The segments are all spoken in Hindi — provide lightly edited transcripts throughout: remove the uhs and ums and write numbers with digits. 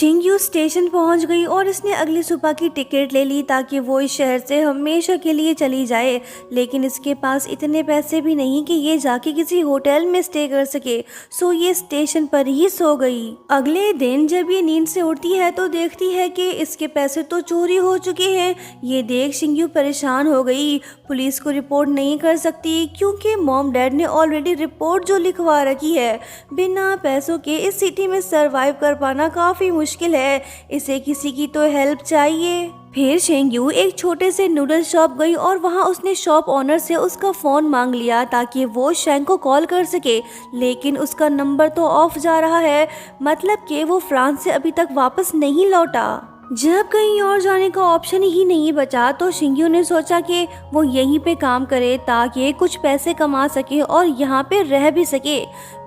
शिंगयू स्टेशन पहुंच गई और इसने अगली सुबह की टिकट ले ली ताकि वो इस शहर से हमेशा के लिए चली जाए। लेकिन इसके पास इतने पैसे भी नहीं कि ये जाके किसी होटल में स्टे कर सके, सो ये स्टेशन पर ही सो गई। अगले दिन जब ये नींद से उठती है तो देखती है कि इसके पैसे तो चोरी हो चुके हैं। ये देख शिंगयू परेशान हो गई। पुलिस को रिपोर्ट नहीं कर सकती क्योंकि मॉम डैड ने ऑलरेडी रिपोर्ट जो लिखवा रखी है। बिना पैसों के इस सिटी में सरवाइव कर पाना काफी मुश्किल है, इसे किसी की तो हेल्प चाहिए। फिर शिंगयू एक छोटे से नूडल शॉप गई और वहां उसने शॉप ओनर से उसका फ़ोन मांग लिया ताकि वो शैंग को कॉल कर सके, लेकिन उसका नंबर तो ऑफ जा रहा है, मतलब कि वो फ्रांस से अभी तक वापस नहीं लौटा। जब कहीं और जाने का ऑप्शन ही नहीं बचा तो शिंगयू ने सोचा कि वो यहीं पे काम करे ताकि कुछ पैसे कमा सके और यहाँ पे रह भी सके।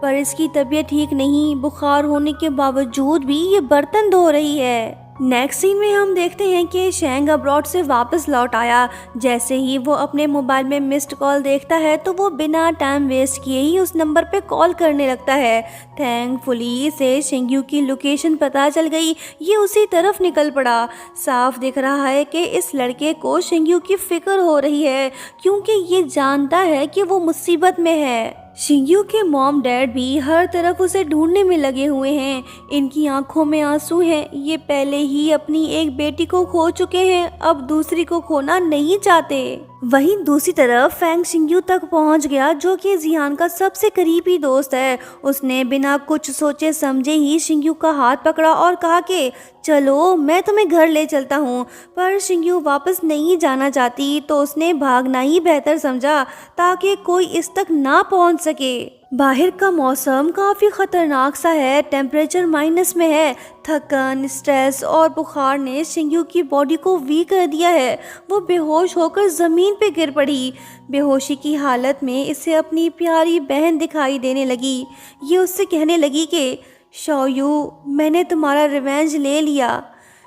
पर इसकी तबीयत ठीक नहीं, बुखार होने के बावजूद भी ये बर्तन धो रही है। नेक्स्ट सीन में हम देखते हैं कि शैंग अब्रॉड से वापस लौट आया। जैसे ही वो अपने मोबाइल में मिस्ड कॉल देखता है तो वो बिना टाइम वेस्ट किए ही उस नंबर पे कॉल करने लगता है। थैंकफुली से शिंगयू की लोकेशन पता चल गई, ये उसी तरफ निकल पड़ा। साफ दिख रहा है कि इस लड़के को शिंगयू की फिक्र हो रही है क्योंकि ये जानता है कि वो मुसीबत में है। शिंगयू के मॉम डैड भी हर तरफ उसे ढूंढने में लगे हुए हैं। इनकी आंखों में आंसू हैं। ये पहले ही अपनी एक बेटी को खो चुके हैं, अब दूसरी को खोना नहीं चाहते। वहीं दूसरी तरफ फैंग शिंगयू तक पहुंच गया जो कि जियान का सबसे करीबी दोस्त है। उसने बिना कुछ सोचे समझे ही शिंगयू का हाथ पकड़ा और कहा कि चलो मैं तुम्हें घर ले चलता हूँ। पर शिंगयू वापस नहीं जाना चाहती तो उसने भागना ही बेहतर समझा ताकि कोई इस तक ना पहुँच सके। बाहर का मौसम काफ़ी ख़तरनाक सा है, टेम्परेचर माइनस में है। थकन, स्ट्रेस और बुखार ने शिंगयू की बॉडी को वीक कर दिया है। वो बेहोश होकर ज़मीन पे गिर पड़ी। बेहोशी की हालत में इसे अपनी प्यारी बहन दिखाई देने लगी। ये उससे कहने लगी कि शौयू, मैंने तुम्हारा रिवेंज ले लिया।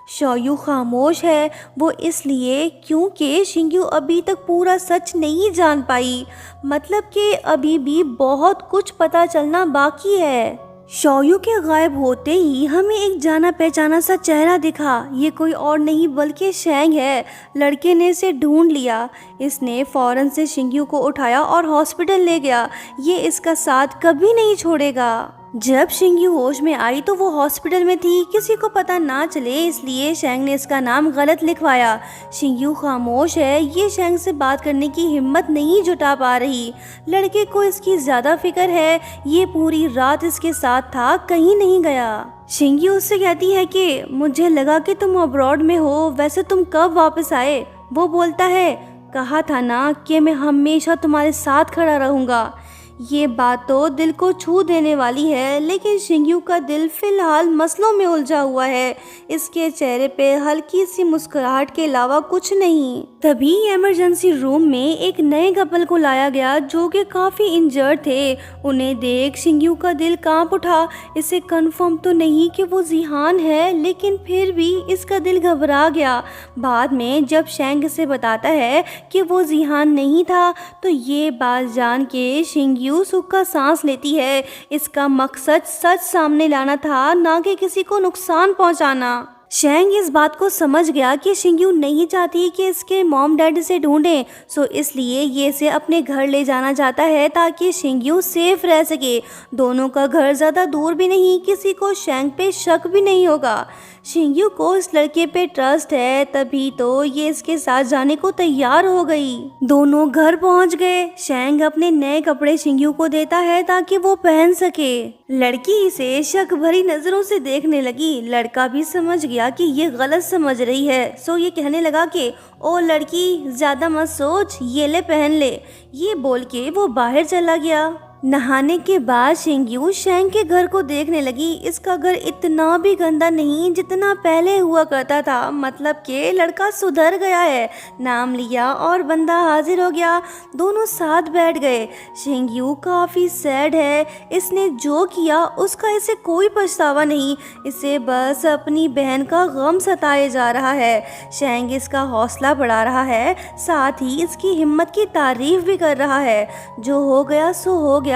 शौयू खामोश है, वो इसलिए क्योंकि शिंगयू अभी तक पूरा सच नहीं जान पाई, मतलब कि अभी भी बहुत कुछ पता चलना बाकी है। शौयू के गायब होते ही हमें एक जाना पहचाना सा चेहरा दिखा। ये कोई और नहीं बल्कि शैंग है। लड़के ने इसे ढूंढ लिया। इसने फौरन से शिंगयू को उठाया और हॉस्पिटल ले गया। ये इसका साथ कभी नहीं छोड़ेगा। जब शिंगयू होश में आई तो वो हॉस्पिटल में थी, किसी को पता ना चले इसलिए शैंग ने इसका नाम गलत लिखवाया। शिंगयू खामोश है, ये शैंग से बात करने की हिम्मत नहीं जुटा पा रही। लड़के को इसकी ज्यादा फिक्र है, ये पूरी रात इसके साथ था, कहीं नहीं गया। शिंगयू उससे कहती है कि मुझे लगा कि तुम अब्रॉड में हो, वैसे तुम कब वापस आए? वो बोलता है, कहा था ना कि मैं हमेशा तुम्हारे साथ खड़ा रहूंगा। ये बात तो दिल को छू देने वाली है, लेकिन शिंगयू का दिल फिलहाल मसलों में उलझा हुआ है। इसके चेहरे पे हल्की सी मुस्कुराहट के अलावा कुछ नहीं। तभी इमरजेंसी रूम में एक नए कपल को लाया गया जो कि काफ़ी इंजर्ड थे। उन्हें देख शिंगयू का दिल कांप उठा। इसे कंफर्म तो नहीं कि वो जिहान है, लेकिन फिर भी इसका दिल घबरा गया। बाद में जब शैंग से बताता है कि वो जिहान नहीं था तो ये बात जान के शिंगयू सुख का सांस लेती है। इसका मकसद सच सामने लाना था, ना कि किसी को नुकसान पहुंचाना। शैंग इस बात को समझ गया कि शिंगयू नहीं चाहती कि इसके मॉम डैड से ढूंढें, सो इसलिए ये इसे अपने घर ले जाना चाहता है ताकि शिंगयू सेफ रह सके। दोनों का घर ज़्यादा दूर भी नहीं, किसी को शैंग पे शक भी नहीं होगा। शिंगयू को इस लड़के पे ट्रस्ट है, तभी तो ये इसके साथ जाने को तैयार हो गई। दोनों घर पहुंच गए। शैंग अपने नए कपड़े शिंगयू को देता है ताकि वो पहन सके। लड़की इसे शक भरी नजरों से देखने लगी। लड़का भी समझ गया कि ये गलत समझ रही है, सो ये कहने लगा कि ओ लड़की, ज्यादा मत सोच, ये ले पहन ले। ये बोल के वो बाहर चला गया। नहाने के बाद शिंगयू शैंग के घर को देखने लगी। इसका घर इतना भी गंदा नहीं जितना पहले हुआ करता था, मतलब कि लड़का सुधर गया है। नाम लिया और बंदा हाजिर हो गया। दोनों साथ बैठ गए। शिंगयू काफ़ी सैड है। इसने जो किया उसका इसे कोई पछतावा नहीं, इसे बस अपनी बहन का गम सताए जा रहा है। शैंग इसका हौसला बढ़ा रहा है, साथ ही इसकी हिम्मत की तारीफ भी कर रहा है। जो हो गया सो हो गया,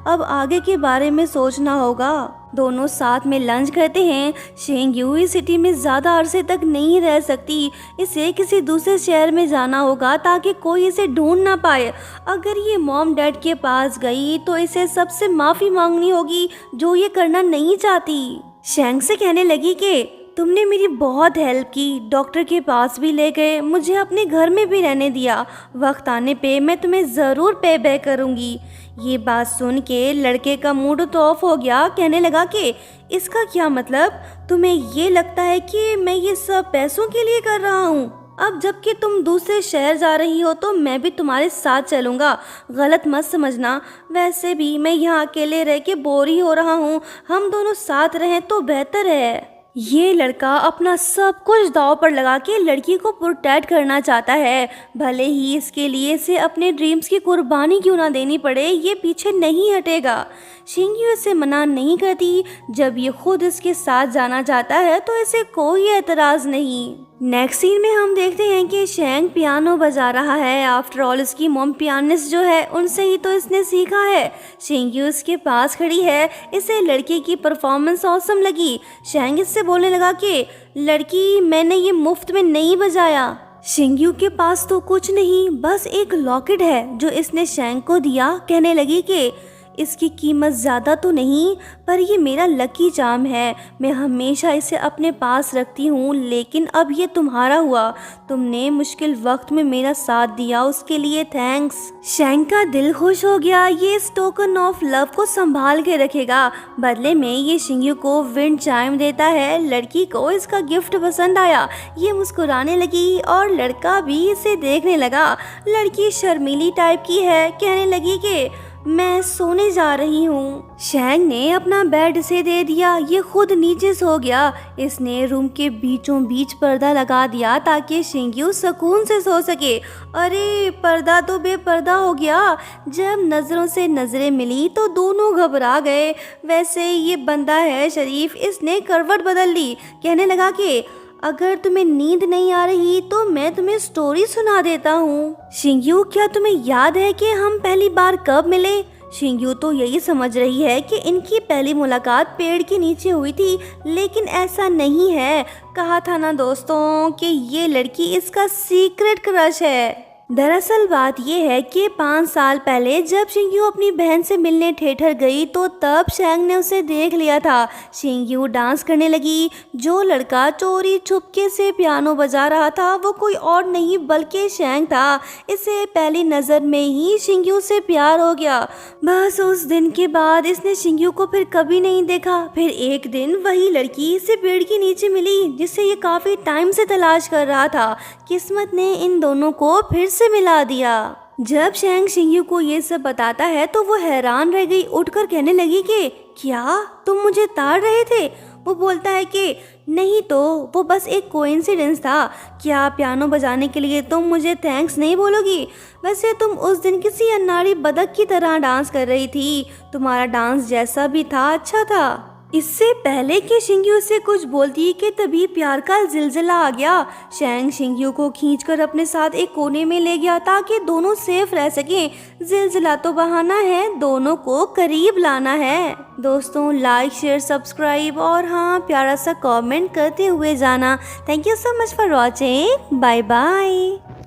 अब आगे के बारे में सोचना होगा। दोनों साथ में लंच करते हैं। शेंगयू इस सिटी में ज़्यादा अरसे तक नहीं रह सकती, इसे किसी दूसरे शहर में जाना होगा ताकि कोई इसे ढूंढ ना पाए। अगर ये मॉम डैड के पास गई तो इसे सबसे माफ़ी मांगनी होगी जो ये करना नहीं चाहती। शेंग से कहने लगी कि तुमने मेरी बहुत हेल्प की, डॉक्टर के पास भी ले गए, मुझे अपने घर में भी रहने दिया, वक्त आने पे मैं तुम्हें ज़रूर पे बैक करूँगी। ये बात सुन के लड़के का मूड तो ऑफ हो गया, कहने लगा कि इसका क्या मतलब, तुम्हें ये लगता है कि मैं ये सब पैसों के लिए कर रहा हूँ? अब जबकि तुम दूसरे शहर जा रही हो तो मैं भी तुम्हारे साथ चलूँगा, गलत मत समझना। वैसे भी मैं यहाँ अकेले रह के बोर ही हो रहा हूँ, हम दोनों साथ रहें तो बेहतर है। ये लड़का अपना सब कुछ दांव पर लगा के लड़की को प्रोटेक्ट करना चाहता है, भले ही इसके लिए इसे अपने ड्रीम्स की कुर्बानी क्यों ना देनी पड़े, ये पीछे नहीं हटेगा। शेंगयू इसे मना नहीं करती, जब ये खुद इसके साथ जाना चाहता है तो इसे कोई एतराज़ नहीं। नेक्स्ट सीन में हम देखते हैं कि शेंग पियानो बजा रहा है। आफ्टर ऑल इसकी मॉम पियानिस्ट जो है उनसे ही तो इसने सीखा है। शेंगयू इसके पास खड़ी है, इसे लड़की की परफॉर्मेंस ऑसम लगी। शेंग इससे बोलने लगा कि लड़की, मैंने ये मुफ्त में नहीं बजाया। शेंगयू के पास तो कुछ नहीं, बस एक लॉकेट है जो इसने शेंग को दिया। कहने लगी कि इसकी कीमत ज़्यादा तो नहीं, पर ये मेरा लकी चार्म है, मैं हमेशा इसे अपने पास रखती हूँ, लेकिन अब ये तुम्हारा हुआ, तुमने मुश्किल वक्त में मेरा साथ दिया, उसके लिए थैंक्स। शेंग का दिल खुश हो गया, ये इस टोकन ऑफ लव को संभाल के रखेगा। बदले में ये शेंगयू को विंड चाइम देता है। लड़की को इसका गिफ्ट पसंद आया, ये मुस्कुराने लगी और लड़का भी इसे देखने लगा। लड़की शर्मीली टाइप की है, कहने लगी कि मैं सोने जा रही हूँ। शेंग ने अपना बेड इसे दे दिया, ये खुद नीचे सो गया। इसने रूम के बीचों बीच पर्दा लगा दिया ताकि शेंगयू सुकून से सो सके। अरे पर्दा तो बेपर्दा हो गया। जब नज़रों से नज़रें मिली तो दोनों घबरा गए। वैसे ये बंदा है शरीफ, इसने करवट बदल ली। कहने लगा कि अगर तुम्हें नींद नहीं आ रही तो मैं तुम्हें स्टोरी सुना देता हूँ। शेंगयू, क्या तुम्हें याद है कि हम पहली बार कब मिले? शेंगयू तो यही समझ रही है कि इनकी पहली मुलाकात पेड़ के नीचे हुई थी, लेकिन ऐसा नहीं है। कहा था ना दोस्तों कि ये लड़की इसका सीक्रेट क्रश है। दरअसल बात यह है कि 5 साल पहले जब शेंगयू अपनी बहन से मिलने थिएटर गई तो तब शेंग ने उसे देख लिया था। शेंगयू डांस करने लगी। जो लड़का चोरी छुपके से पियानो बजा रहा था वो कोई और नहीं बल्कि शेंग था। इसे पहली नज़र में ही शेंगयू से प्यार हो गया। बस उस दिन के बाद इसने शेंगयू को फिर कभी नहीं देखा। फिर एक दिन वही लड़की इसे पेड़ के नीचे मिली जिसे ये काफ़ी टाइम से तलाश कर रहा था। किस्मत ने इन दोनों को फिर से मिला दिया। जब शेंग शेंगयू को ये सब बताता है तो वो हैरान रह गई। उठकर कहने लगी कि क्या तुम मुझे ताड़ रहे थे? वो बोलता है कि नहीं तो, वो बस एक कोइंसिडेंस था। क्या पियानो बजाने के लिए तुम मुझे थैंक्स नहीं बोलोगी? वैसे तुम उस दिन किसी अनाड़ी बदक की तरह डांस कर रही थी। तुम्हारा डांस जैसा भी था अच्छा था। इससे पहले कि शेंगयू से कुछ बोलती कि तभी प्यार का जिलजिला आ गया। शेंग शेंगयू को खींचकर अपने साथ एक कोने में ले गया ताकि दोनों सेफ रह सकें। जिलजिला तो बहाना है, दोनों को करीब लाना है। दोस्तों लाइक शेयर सब्सक्राइब और हाँ प्यारा सा कमेंट करते हुए जाना। Thank you so much for watching. Bye bye.